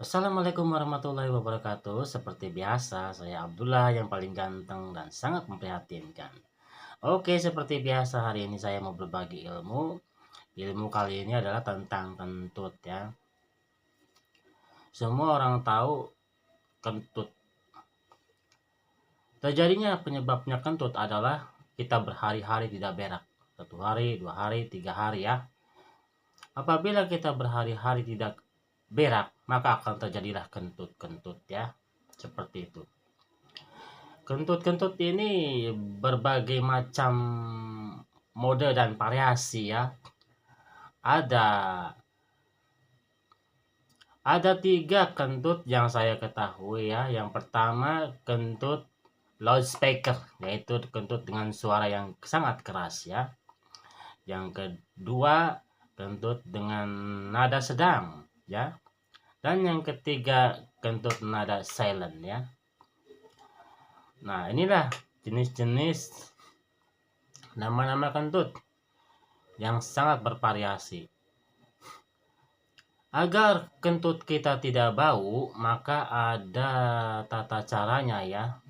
Assalamualaikum warahmatullahi wabarakatuh. Seperti biasa, saya Abdullah yang paling ganteng dan sangat memprihatinkan. Oke, seperti biasa hari ini saya mau berbagi ilmu. Ilmu kali ini adalah tentang kentut ya. Semua orang tahu kentut. Terjadinya penyebabnya kentut adalah kita berhari-hari tidak berak. 1 hari, 2 hari, 3 hari ya. Apabila kita berhari-hari tidak berak, maka akan terjadilah kentut-kentut ya. Seperti itu. Kentut-kentut ini berbagai macam mode dan variasi ya. Ada ada 3 kentut yang saya ketahui ya. Yang pertama kentut loudspeaker, yaitu kentut dengan suara yang sangat keras ya. Yang kedua kentut dengan nada sedang ya. Dan yang ketiga kentut nada silent ya. Nah, inilah jenis-jenis nama-nama kentut yang sangat bervariasi. Agar kentut kita tidak bau, maka ada tata caranya ya.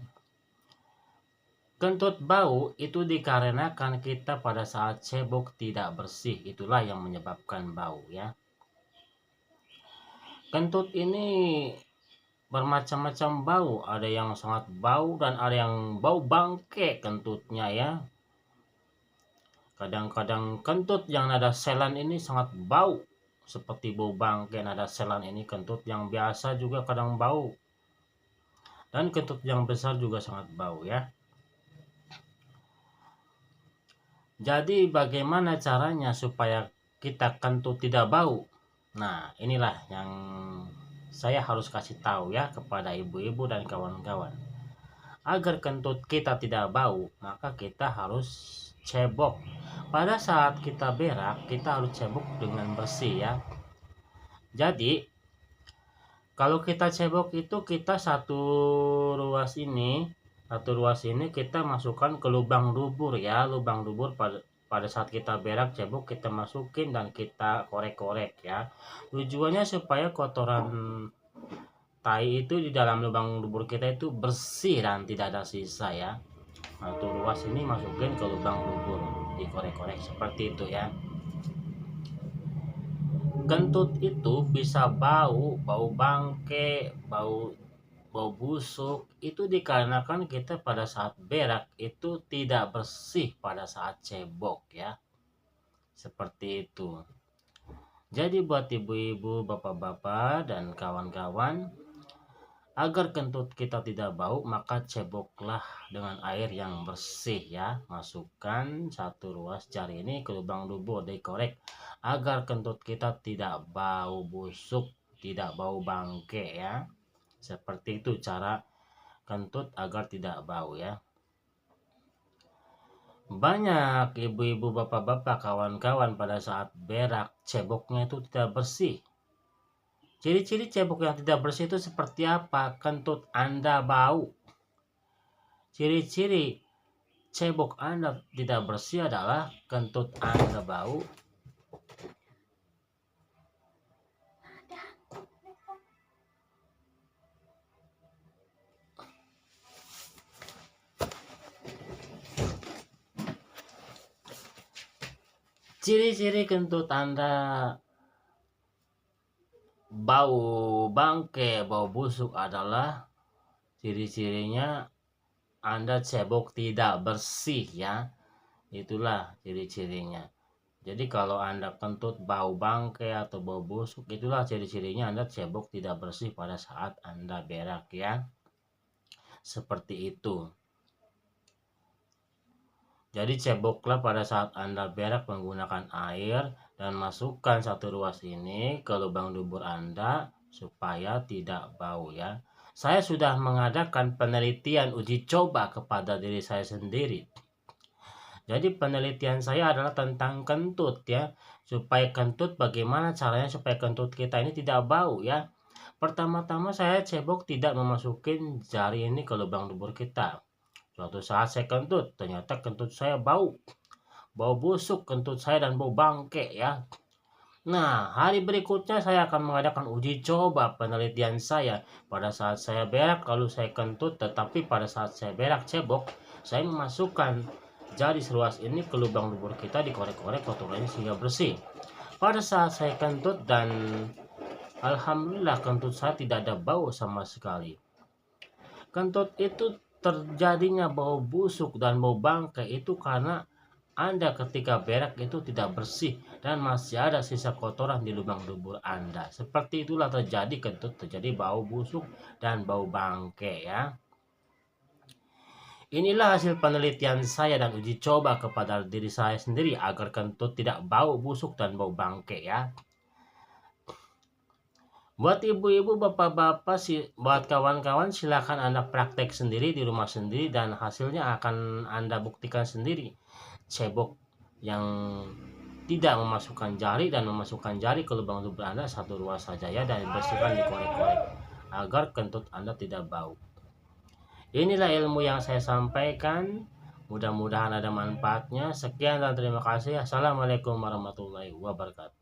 Kentut bau itu dikarenakan kita pada saat cebok tidak bersih, itulah yang menyebabkan bau ya. Kentut ini bermacam-macam bau, ada yang sangat bau dan ada yang bau bangke kentutnya ya. Kadang-kadang kentut yang nada selan ini sangat bau, seperti bau bangke. Nada selan ini kentut yang biasa juga kadang bau, dan kentut yang besar juga sangat bau ya. Jadi bagaimana caranya supaya kita kentut tidak bau? Nah, inilah yang saya harus kasih tahu ya kepada ibu-ibu dan kawan-kawan. Agar kentut kita tidak bau, maka kita harus cebok. Pada saat kita berak, kita harus cebok dengan bersih ya. Jadi kalau kita cebok itu kita satu ruas ini kita masukkan ke lubang dubur ya. Lubang dubur pada saat kita berak cebok kita masukin dan kita korek-korek ya. Tujuannya supaya kotoran tai itu di dalam lubang dubur kita itu bersih dan tidak ada sisa ya. Satu ruas ini masukin ke lubang dubur, dikorek-korek seperti itu ya. Kentut itu bisa bau bangke, bau busuk, itu dikarenakan kita pada saat berak itu tidak bersih pada saat cebok ya. Seperti itu. Jadi buat ibu-ibu, bapak-bapak dan kawan-kawan, agar kentut kita tidak bau, maka ceboklah dengan air yang bersih ya. Masukkan satu ruas jari ini ke lubang dubur, dikorek agar kentut kita tidak bau busuk, tidak bau bangke ya. Seperti itu cara kentut agar tidak bau ya. Banyak ibu-ibu, bapak-bapak, kawan-kawan pada saat berak ceboknya itu tidak bersih. Ciri-ciri cebok yang tidak bersih itu seperti apa? Kentut Anda bau. Ciri-ciri cebok Anda tidak bersih adalah kentut Anda bau. Ciri-ciri kentut Anda bau bangke, bau busuk adalah ciri-cirinya Anda cebok tidak bersih ya. Itulah ciri-cirinya. Jadi kalau Anda kentut bau bangke atau bau busuk, itulah ciri-cirinya Anda cebok tidak bersih pada saat Anda berak ya. Seperti itu. Jadi ceboklah pada saat Anda berak menggunakan air dan masukkan satu ruas ini ke lubang dubur Anda supaya tidak bau ya. Saya sudah mengadakan penelitian uji coba kepada diri saya sendiri. Jadi penelitian saya adalah tentang kentut ya. Supaya kentut, bagaimana caranya supaya kentut kita ini tidak bau ya. Pertama-tama saya cebok tidak memasukin jari ini ke lubang dubur kita. Suatu saat saya kentut, ternyata kentut saya bau busuk kentut saya dan bau bangke ya. Nah, hari berikutnya saya akan mengadakan uji coba penelitian saya. Pada saat saya berak, lalu saya kentut, tetapi pada saat saya berak cebok, saya memasukkan jari seluas ini ke lubang dubur kita, dikorek-korek kotorannya sehingga bersih. Pada saat saya kentut dan alhamdulillah kentut saya tidak ada bau sama sekali. Kentut itu terjadinya bau busuk dan bau bangkai itu karena Anda ketika berak itu tidak bersih dan masih ada sisa kotoran di lubang dubur Anda. Seperti itulah terjadi kentut, terjadi bau busuk dan bau bangkai ya. Inilah hasil penelitian saya dan uji coba kepada diri saya sendiri agar kentut tidak bau busuk dan bau bangkai ya. Buat ibu-ibu, bapak-bapak, buat kawan-kawan, silakan Anda praktek sendiri di rumah sendiri dan hasilnya akan Anda buktikan sendiri. Cebok yang tidak memasukkan jari dan memasukkan jari ke lubang dubur Anda satu ruas saja ya, dan bersihkan dikorek-korek agar kentut Anda tidak bau. Inilah ilmu yang saya sampaikan. Mudah-mudahan ada manfaatnya. Sekian dan terima kasih. Assalamualaikum warahmatullahi wabarakatuh.